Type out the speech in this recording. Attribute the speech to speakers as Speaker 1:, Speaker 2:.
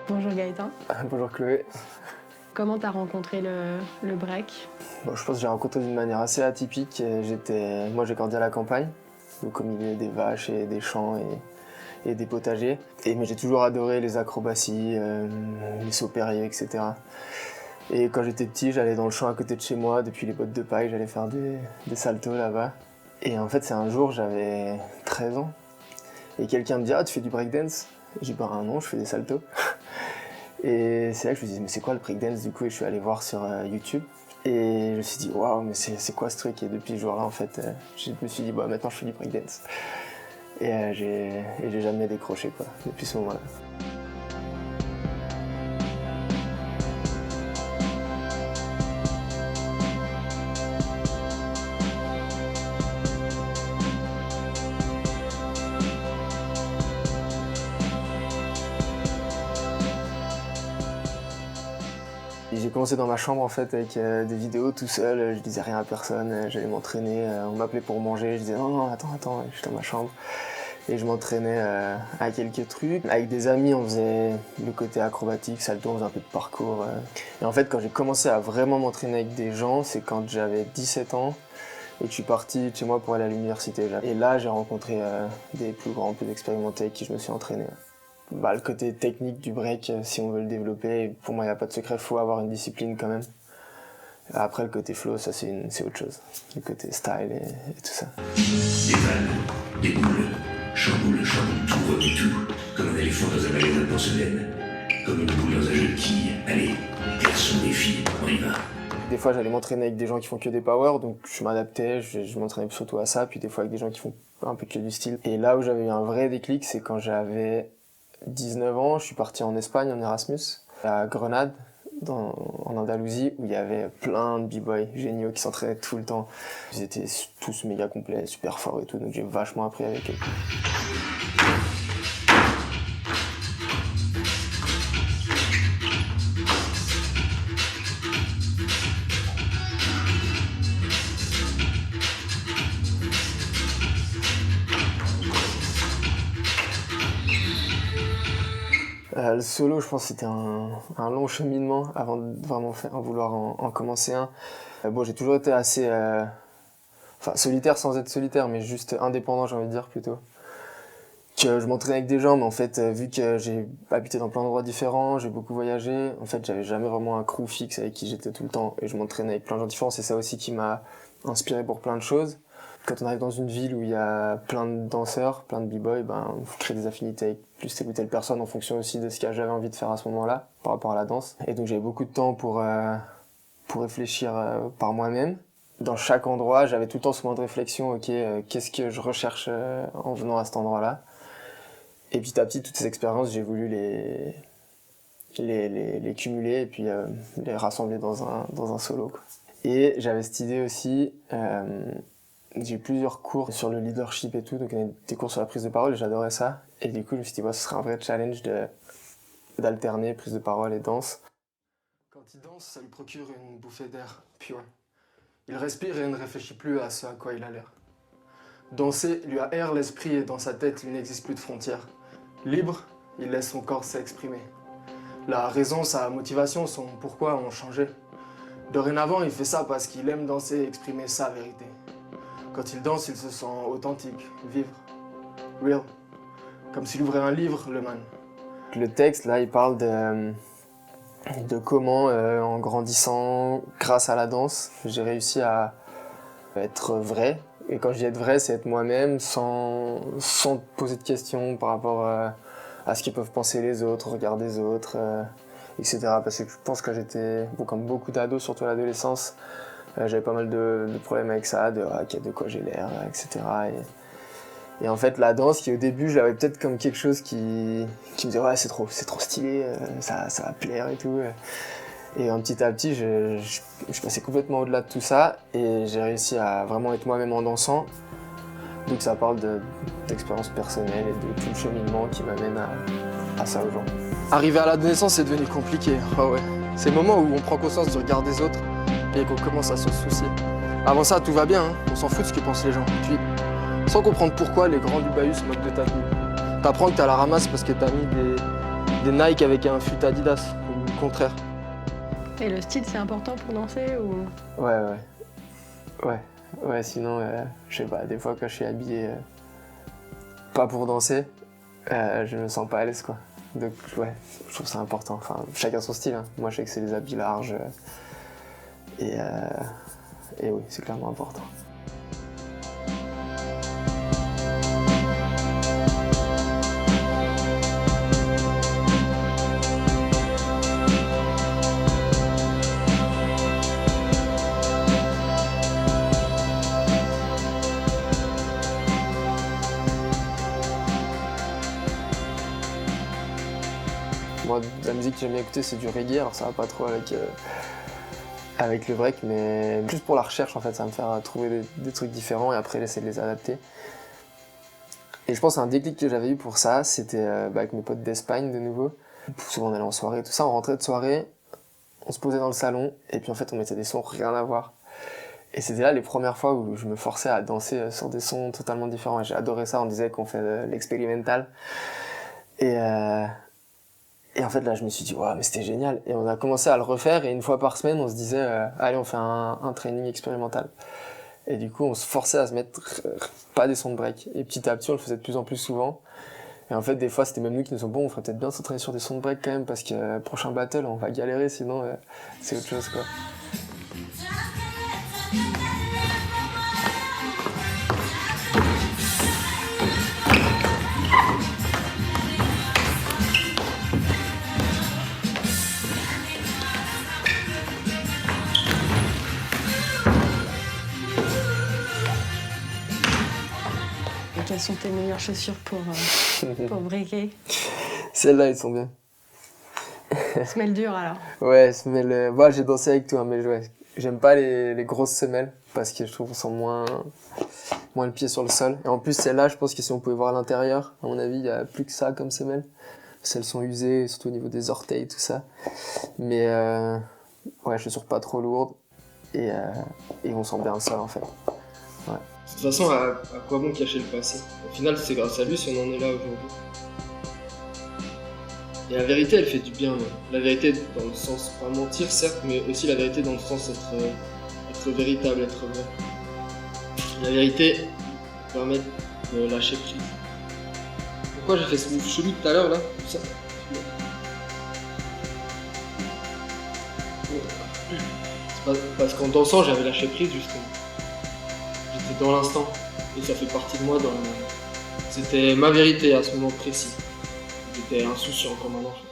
Speaker 1: Bonjour Gaëtan.
Speaker 2: Bonjour Chloé.
Speaker 1: Comment t'as rencontré le break?
Speaker 2: Bon, je pense que j'ai rencontré d'une manière assez atypique. Moi j'ai grandi à la campagne, donc au milieu des vaches et des champs et des potagers. Mais j'ai toujours adoré les acrobaties, les sauts périlleux, etc. Et quand j'étais petit, j'allais dans le champ à côté de chez moi, depuis les bottes de paille, j'allais faire des saltos là-bas. Et en fait, c'est un jour, j'avais 13 ans, et quelqu'un me dit « Ah, tu fais du breakdance ?» J'ai dit « Bah non, je fais des saltos. » Et c'est là que je me suis dit « Mais c'est quoi le breakdance ?» Du coup, et je suis allé voir sur YouTube. Et je me suis dit « Waouh, mais c'est quoi ce truc ?» Et depuis ce jour-là, en fait, je me suis dit « Bah maintenant, je fais du breakdance. » Et j'ai jamais décroché, quoi, depuis ce moment-là. J'ai commencé dans ma chambre en fait avec des vidéos tout seul, je disais rien à personne, j'allais m'entraîner, on m'appelait pour manger, je disais non, attends, je suis dans ma chambre. Et je m'entraînais à quelques trucs. Avec des amis, on faisait le côté acrobatique, salto, on faisait un peu de parcours. Et en fait, quand j'ai commencé à vraiment m'entraîner avec des gens, c'est quand j'avais 17 ans et que je suis parti de chez moi pour aller à l'université. Et là, j'ai rencontré des plus grands, plus expérimentés avec qui je me suis entraîné. Le côté technique du break, si on veut le développer, pour moi il n'y a pas de secret, il faut avoir une discipline quand même. Après le côté flow, ça c'est autre chose. Le côté style et tout ça.
Speaker 3: Des vannes, des boules, chamboule, tout, remue tout, comme un éléphant dans un magasin de porcelaine, comme une boule dans un jeu de quilles. Allez, garçons et filles, on y va.
Speaker 2: Des fois j'allais m'entraîner avec des gens qui font que des power, donc je m'adaptais, je m'entraînais surtout à ça, puis des fois avec des gens qui font un peu que du style. Et là où j'avais eu un vrai déclic, c'est quand j'avais 19 ans, je suis parti en Espagne en Erasmus, à Grenade, en Andalousie, où il y avait plein de b-boys géniaux qui s'entraînaient tout le temps. Ils étaient tous méga complets, super forts et tout, donc j'ai vachement appris avec eux. Le solo, je pense que c'était un long cheminement avant de vraiment vouloir en commencer un. Bon, j'ai toujours été assez solitaire sans être solitaire, mais juste indépendant, j'ai envie de dire plutôt. Que je m'entraînais avec des gens, mais en fait, vu que j'ai habité dans plein d'endroits différents, j'ai beaucoup voyagé, en fait, j'avais jamais vraiment un crew fixe avec qui j'étais tout le temps, et je m'entraînais avec plein de gens différents. C'est ça aussi qui m'a inspiré pour plein de choses. Quand on arrive dans une ville où il y a plein de danseurs, plein de b-boys, on crée des affinités avec plus telle ou telle personne en fonction aussi de ce que j'avais envie de faire à ce moment-là, par rapport à la danse. Et donc j'avais beaucoup de temps pour réfléchir par moi-même. Dans chaque endroit, j'avais tout le temps ce moment de réflexion, ok, qu'est-ce que je recherche en venant à cet endroit-là. Et petit à petit, toutes ces expériences, j'ai voulu les cumuler et puis les rassembler dans un solo, quoi. Et j'avais cette idée aussi, j'ai eu plusieurs cours sur le leadership et tout, donc des cours sur la prise de parole, et j'adorais ça. Et du coup, je me suis dit, ce serait un vrai challenge d'alterner prise de parole et danse. Quand il danse, ça lui procure une bouffée d'air pur. Il respire et ne réfléchit plus à ce à quoi il a l'air. Danser lui aère l'esprit et dans sa tête, il n'existe plus de frontières. Libre, il laisse son corps s'exprimer. La raison, sa motivation, son pourquoi ont changé. Dorénavant, il fait ça parce qu'il aime danser et exprimer sa vérité. Quand il danse, il se sent authentique, vivre, real. Comme s'il ouvrait un livre, le man. Le texte, là, il parle de comment, en grandissant, grâce à la danse, j'ai réussi à être vrai. Et quand je dis être vrai, c'est être moi-même sans poser de questions par rapport à ce qu'ils peuvent penser les autres, regard des autres, etc. Parce que je pense que j'étais, comme beaucoup d'ados, surtout à l'adolescence, j'avais pas mal de problèmes avec ça, de quoi j'ai l'air, etc. Et en fait, la danse, qui au début, je l'avais peut-être comme quelque chose qui me disait ouais, c'est trop stylé, ça va plaire et tout. Et petit à petit, je passais complètement au-delà de tout ça et j'ai réussi à vraiment être moi-même en dansant. Donc ça parle d'expérience personnelle et de tout le cheminement qui m'amène à ça aujourd'hui. Arriver à l'adolescence, c'est devenu compliqué. Oh ouais. C'est le moment où on prend conscience du regard des autres et qu'on commence à se soucier. Avant ça, tout va bien, hein. On s'en fout de ce que pensent les gens. Puis, sans comprendre pourquoi les grands du bahut se moquent de ta tenue. T'apprends que t'as la ramasse parce que t'as mis des Nike avec un fut Adidas, ou le contraire.
Speaker 1: Et le style, c'est important pour danser ou...
Speaker 2: Ouais, sinon, je sais pas, des fois quand je suis habillé pas pour danser, je me sens pas à l'aise, quoi. Donc ouais, je trouve ça important. Enfin, chacun son style, hein. Moi je sais que c'est les habits larges et oui, c'est clairement important. Moi, la musique que j'aime bien écouter, c'est du reggae, alors ça va pas trop avec le break, mais plus pour la recherche, en fait, ça va me faire trouver des trucs différents et après essayer de les adapter. Et je pense qu'un déclic que j'avais eu pour ça, c'était avec mes potes d'Espagne, de nouveau. Souvent, on allait en soirée, tout ça, on rentrait de soirée, on se posait dans le salon, et puis en fait, on mettait des sons rien à voir. Et c'était là les premières fois où je me forçais à danser sur des sons totalement différents, et j'ai adoré ça, on disait qu'on fait de l'expérimental. Et en fait, là, je me suis dit, ouais, mais c'était génial. Et on a commencé à le refaire, et une fois par semaine, on se disait, allez, on fait un training expérimental. Et du coup, on se forçait à se mettre pas des sons de break. Et petit à petit, on le faisait de plus en plus souvent. Et en fait, des fois, c'était même nous qui nous disons, bon, on ferait peut-être bien s'entraîner sur des sons de break quand même, parce que prochain battle, on va galérer, sinon, c'est autre chose, quoi.
Speaker 1: Quelles sont tes meilleures chaussures pour breaker?
Speaker 2: Celles-là, elles sont bien.
Speaker 1: Semelle dure alors.
Speaker 2: Ouais, semelle. Moi, j'ai dansé avec toi, mais ouais, j'aime pas les grosses semelles parce que je trouve qu'on sent moins le pied sur le sol. Et en plus, celles-là, je pense que si on pouvait voir à l'intérieur, à mon avis, il y a plus que ça comme semelles. Celles sont usées, surtout au niveau des orteils, tout ça. Mais ouais, chaussures pas trop lourdes et on sent bien le sol en fait. Ouais.
Speaker 4: De toute façon, à quoi bon cacher le passé? Au final, c'est grâce à lui si on en est là aujourd'hui. Et la vérité, elle fait du bien. Mais la vérité dans le sens, pas mentir certes, mais aussi la vérité dans le sens être véritable, être vrai. La vérité permet de lâcher prise. Pourquoi j'ai fait ce move chelou tout à l'heure là? Tout ça. Parce qu'en dansant, j'avais lâché prise justement. J'étais dans l'instant et ça fait partie de moi. C'était ma vérité à ce moment précis. J'étais insouciant comme un enfant.